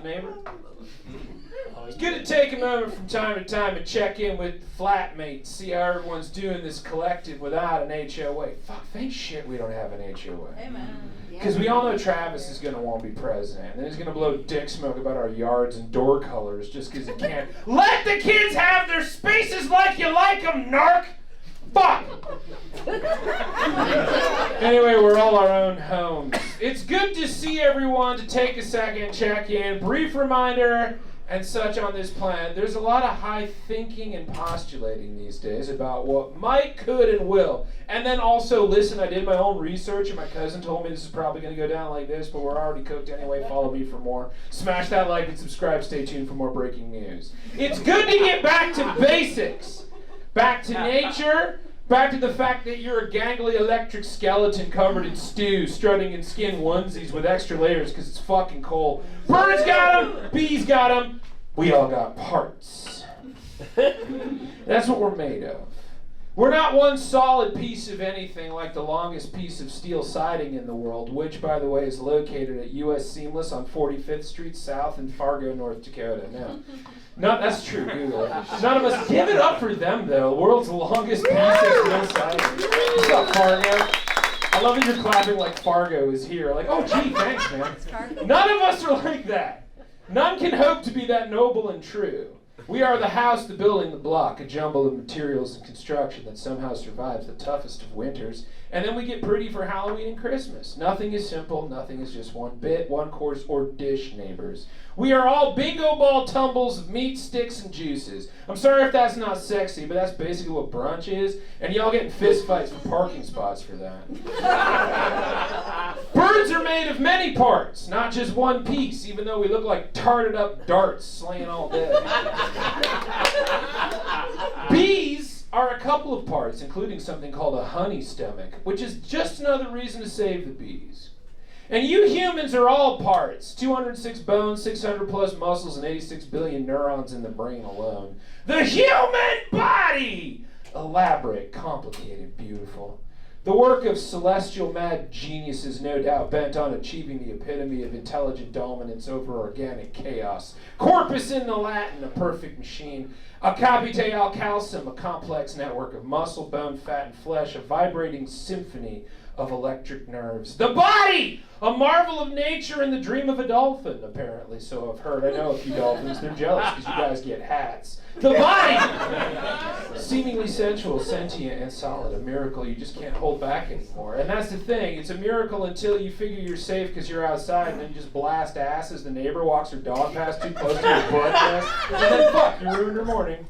up, neighbor? It's good to take a moment from time to time and check in with flatmates, see how everyone's doing this collective without an HOA. Fuck, thank shit we don't have an HOA. Amen. Because we all know Travis is going to want to be president. And he's going to blow dick smoke about our yards and door colors just because he can't. Let the kids have their spaces like you like them, narc! Fuck! Anyway, we're all our own homes. It's good to see everyone, to take a second, check in. Brief reminder and such on this planet. There's a lot of high thinking and postulating these days about what might, could, and will. And then also, listen, I did my own research and my cousin told me this is probably going to go down like this, but we're already cooked anyway. Follow me for more. Smash that like and subscribe. Stay tuned for more breaking news. It's good to get back to basics. Back to nature. Back to the fact that you're a gangly electric skeleton covered in stew, strutting in skin onesies with extra layers because it's fucking cold. Birds got them, bees got them, we all got parts. That's what we're made of. We're not one solid piece of anything like the longest piece of steel siding in the world, which, by the way, is located at U.S. Seamless on 45th Street South in Fargo, North Dakota. No, that's true, Google it. None of us give it up for them, though. The world's longest piece of steel siding. What's up, Fargo? I love that you're clapping like Fargo is here. Like, oh, gee, thanks, man. None of us are like that. None can hope to be that noble and true. We are the house, the building, the block, a jumble of materials and construction that somehow survives the toughest of winters. And then we get pretty for Halloween and Christmas. Nothing is simple, nothing is just one bit, one course, or dish, neighbors. We are all bingo ball tumbles of meat, sticks, and juices. I'm sorry if that's not sexy, but that's basically what brunch is, and y'all getting fist fights for parking spots for that. Birds are made of many parts, not just one piece, even though we look like tarted up darts slaying all day. Bees are a couple of parts, including something called a honey stomach, which is just another reason to save the bees. And you humans are all parts. 206 bones, 600 plus muscles, and 86 billion neurons in the brain alone. The human body! Elaborate, complicated, beautiful. The work of celestial mad geniuses, no doubt bent on achieving the epitome of intelligent dominance over organic chaos. Corpus in the Latin, a perfect machine. A capite al calcium, a complex network of muscle, bone, fat, and flesh, a vibrating symphony of electric nerves. The body! A marvel of nature and the dream of a dolphin, apparently, so I've heard. I know a few dolphins. They're jealous because you guys get hats. The body! Seemingly sensual, sentient, and solid. A miracle you just can't hold back anymore. And that's the thing. It's a miracle until you figure you're safe because you're outside and then you just blast ass as the neighbor walks her dog past too close to your butt nest. And then fuck, you ruined her morning.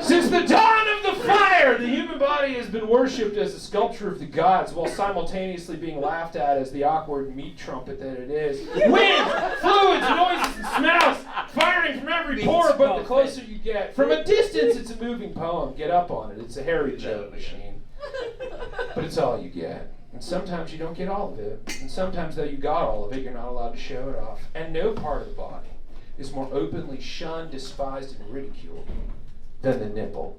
Since the dawn of the fire, the human body has been worshipped as a sculpture of the gods while simultaneously being laughed at as the awkward meat trumpet that it is. Wind, fluids, noises, and smells firing from every pore, but the closer you get. From a distance, it's a moving poem. Get up on it. It's a hairy joke machine. But it's all you get. And sometimes you don't get all of it. And sometimes, though you got all of it, you're not allowed to show it off. And no part of the body is more openly shunned, despised, and ridiculed than the nipple.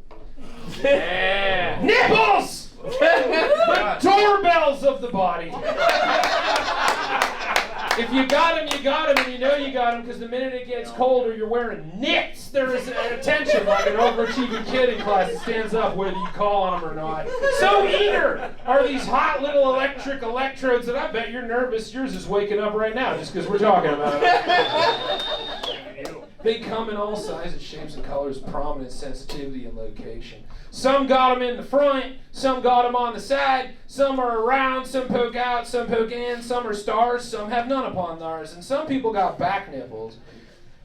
Yeah. Nipples! The doorbells of the body. If you got them, you got them, and you know you got them because the minute it gets colder, you're wearing knits. There is an attention like an overachieving kid in class that stands up whether you call on them or not. So eager are these hot little electric electrodes that I bet you're nervous. Yours is waking up right now just because we're talking about it. They come in all sizes, shapes, and colors, prominent sensitivity and location. Some got them in the front, some got them on the side, some are around, some poke out, some poke in, some are stars, some have none upon theirs, and some people got back nipples.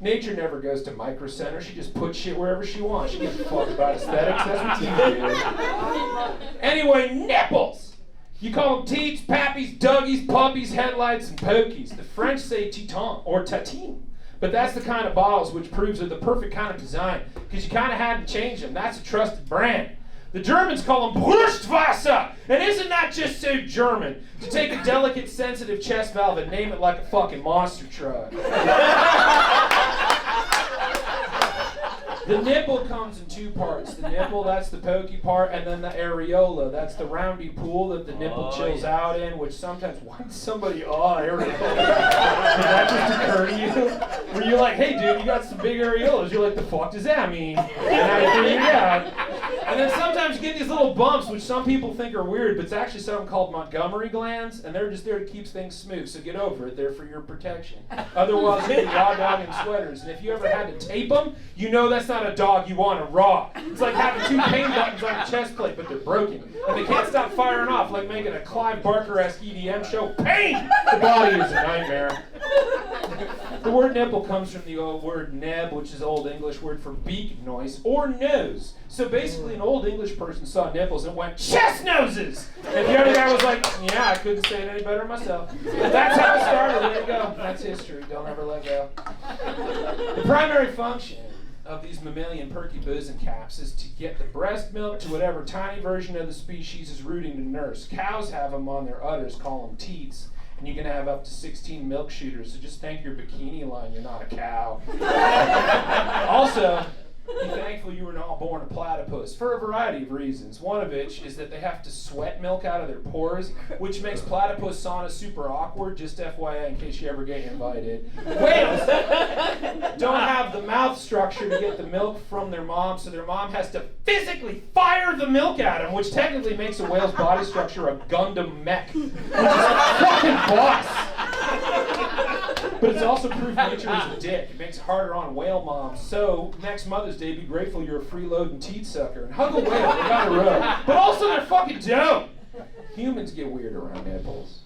Nature never goes to Micro Center, she just puts shit wherever she wants. She gives a fuck about aesthetics, that's what TV is. Anyway, nipples! You call them teats, pappies, duggies, puppies, headlights, and pokies. The French say titan, or tatine. But that's the kind of bottles which proves they're the perfect kind of design, because you kind of had to change them. That's a trusted brand. The Germans call them Brustwasser, and isn't that just so German? To take a delicate, sensitive chest valve and name it like a fucking monster truck. The nipple comes in two parts. The nipple, that's the pokey part, and then the areola, that's the roundy pool that the nipple chills out in, which sometimes, why did somebody, areola? Did that just occur to you? Were you like, hey dude, you got some big areolas. You're like, the fuck does that mean? And I figured it out. And then sometimes you get these little bumps, which some people think are weird, but it's actually something called Montgomery glands, and they're just there to keep things smooth, so get over it. They're for your protection. Otherwise, you'll be raw dog in sweaters, and if you ever had to tape them, you know that's not a dog you want to raw. It's like having two pain buttons on a chest plate, but they're broken. And they can't stop firing off, like making a Clive Barker-esque EDM show. Pain! The body is a nightmare. The word nipple comes from the old word neb, which is Old English word for beak noise, or nose. So basically an Old English person saw nipples and went, chest noses! And the other guy was like, yeah, I couldn't say it any better myself. That's how it started. There you go. That's history. Don't ever let go. The primary function of these mammalian perky bosom caps is to get the breast milk to whatever tiny version of the species is rooting to nurse. Cows have them on their udders, call them teats. And you can have up to 16 milk shooters, so just thank your bikini line you're not a cow. Also, be thankful you were not born a platypus, for a variety of reasons. One of which is that they have to sweat milk out of their pores, which makes platypus sauna super awkward, just FYI in case you ever get invited. Whales don't have the mouth structure to get the milk from their mom, so their mom has to physically fire the milk at them, which technically makes a whale's body structure a Gundam mech, which is a fucking boss. But it's also proof nature is a dick. It makes it harder on whale moms. So, next Mother's Day, be grateful you're a freeloading teat sucker. And hug a whale, they got a row. But also, they're fucking dope. Humans get weird around nipples.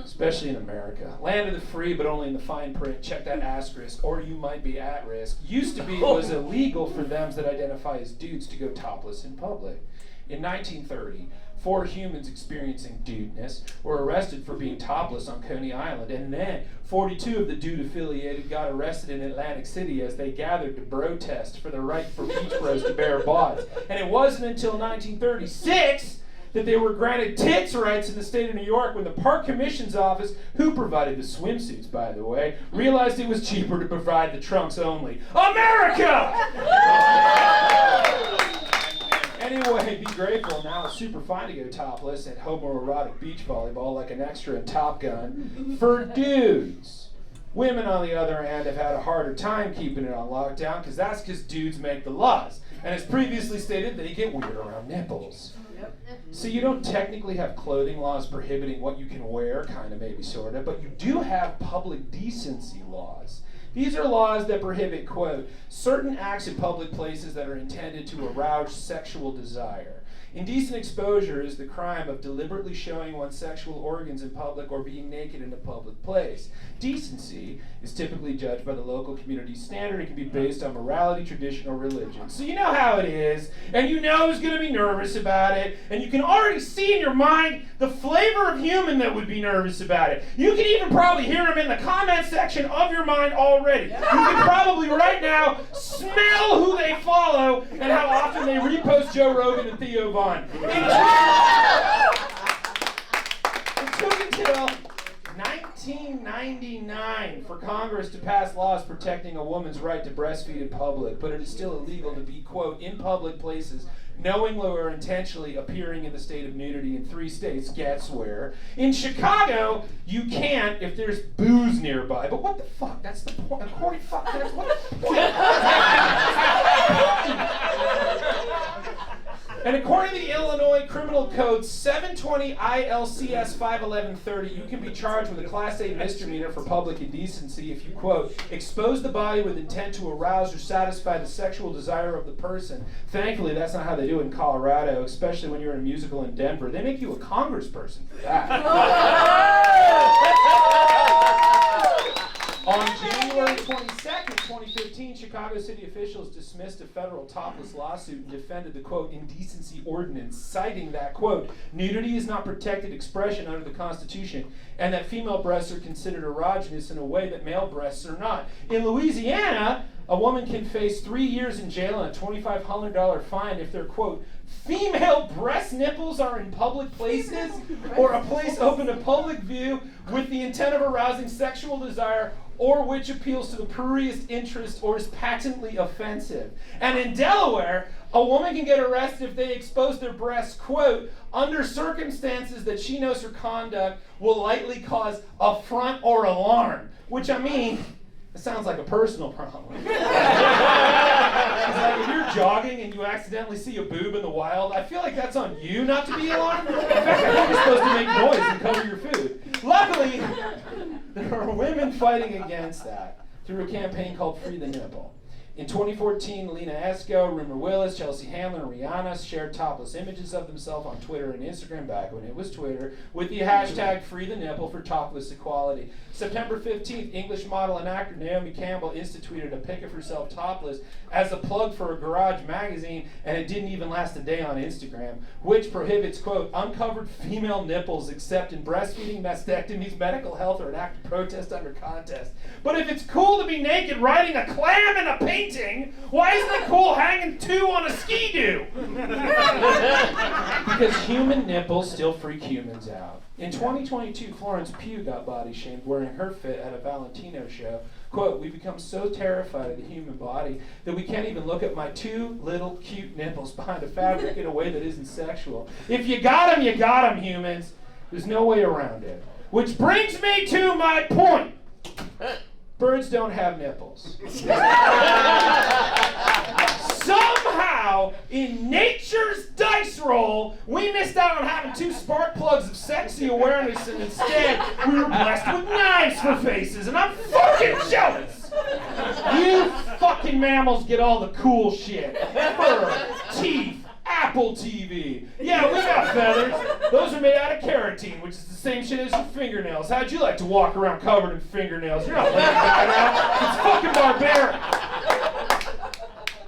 Especially in America. Land of the free, but only in the fine print. Check that asterisk, or you might be at risk. Used to be, it was illegal for them that identify as dudes to go topless in public. In 1930, 4 humans experiencing dudeness were arrested for being topless on Coney Island, and then 42 of the dude-affiliated got arrested in Atlantic City as they gathered to protest for the right for beach bros to bear bods. And it wasn't until 1936 that they were granted tits rights in the state of New York when the Park Commission's office, who provided the swimsuits, by the way, realized it was cheaper to provide the trunks only. America! Anyway, be grateful. Now it's super fine to go topless at homoerotic beach volleyball like an extra in Top Gun. For dudes. Women, on the other hand, have had a harder time keeping it on lockdown because dudes make the laws. And as previously stated, they get weird around nipples. So you don't technically have clothing laws prohibiting what you can wear, kind of, maybe, sort of, but you do have public decency laws. These are laws that prohibit, quote, certain acts in public places that are intended to arouse sexual desire. Indecent exposure is the crime of deliberately showing one's sexual organs in public or being naked in a public place. Decency is typically judged by the local community standard. It can be based on morality, tradition, or religion. So you know how it is, and you know who's going to be nervous about it, and you can already see in your mind the flavor of human that would be nervous about it. You can even probably hear them in the comment section of your mind already. You can probably right now smell who they follow and how often they repost Joe Rogan and Theo Von. It took until 1999 for Congress to pass laws protecting a woman's right to breastfeed in public, but it is still illegal to be, quote, in public places, knowingly or intentionally appearing in the state of nudity in 3 states. Guess where? In Chicago, you can't if there's booze nearby. But what the fuck? That's the point. What the point? And according to the Illinois Criminal Code 720 ILCS 51130, you can be charged with a Class A misdemeanor for public indecency if you, quote, expose the body with intent to arouse or satisfy the sexual desire of the person. Thankfully, that's not how they do it in Colorado, especially when you're in a musical in Denver. They make you a congressperson for that. On January 22nd, 2015, Chicago city officials dismissed a federal topless lawsuit and defended the, quote, indecency ordinance, citing that, quote, nudity is not protected expression under the Constitution, and that female breasts are considered erogenous in a way that male breasts are not. In Louisiana, a woman can face 3 years in jail and a $2,500 fine if their, quote, female breast nipples are in public places or a place open to public view with the intent of arousing sexual desire or which appeals to the prurient interest or is patently offensive. And in Delaware, a woman can get arrested if they expose their breasts, quote, under circumstances that she knows her conduct will likely cause affront or alarm. Which, I mean, it sounds like a personal problem. It's like if you're jogging and you accidentally see a boob in the wild, I feel like that's on you not to be alarmed. In fact, I think you're supposed to make noise and cover your food. Luckily, there are women fighting against that through a campaign called Free the Nipple. In 2014, Lena Esco, Rumor Willis, Chelsea Handler, and Rihanna shared topless images of themselves on Twitter and Instagram back when it was Twitter with the hashtag Free the Nipple for topless equality. September 15th, English model and actor Naomi Campbell instituted a pic of herself topless as a plug for a Garage magazine, and it didn't even last a day on Instagram, which prohibits, quote, uncovered female nipples except in breastfeeding, mastectomies, medical health, or an act of protest under contest. But if it's cool to be naked riding a clam in a painting, why isn't it cool hanging two on a ski-doo? Because human nipples still freak humans out. In 2022, Florence Pugh got body shamed wearing her fit at a Valentino show. Quote, we become so terrified of the human body that we can't even look at my two little cute nipples behind a fabric in a way that isn't sexual. If you got 'em, humans. There's no way around it. Which brings me to my point. Birds don't have nipples. Somehow, in nature's dice roll, we missed out on having two spark plugs of sexy awareness, and instead, we were blessed with knives for faces, and I'm fucking jealous! You fucking mammals get all the cool shit. Fur, teeth, Apple TV. Yeah, we got feathers. Those are made out of keratin, which is the same shit as your fingernails. How'd you like to walk around covered in fingernails? You're not letting that out. It's fucking barbaric.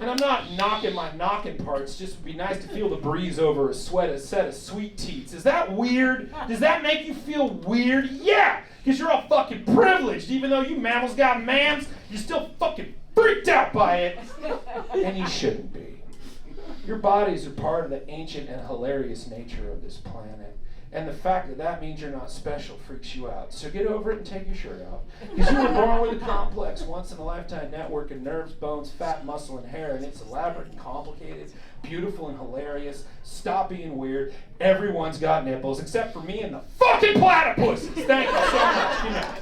And I'm not knocking my knocking parts, just would be nice to feel the breeze over a set of sweet teats. Is that weird? Does that make you feel weird? Yeah, because you're all fucking privileged. Even though you mammals got mams, you're still fucking freaked out by it. And you shouldn't be. Your bodies are part of the ancient and hilarious nature of this planet. And the fact that that means you're not special freaks you out. So get over it and take your shirt off. Because you were born with a complex, once-in-a-lifetime network of nerves, bones, fat, muscle, and hair. And it's elaborate and complicated, beautiful and hilarious. Stop being weird. Everyone's got nipples, except for me and the fucking platypuses. Thank you so much. Good night.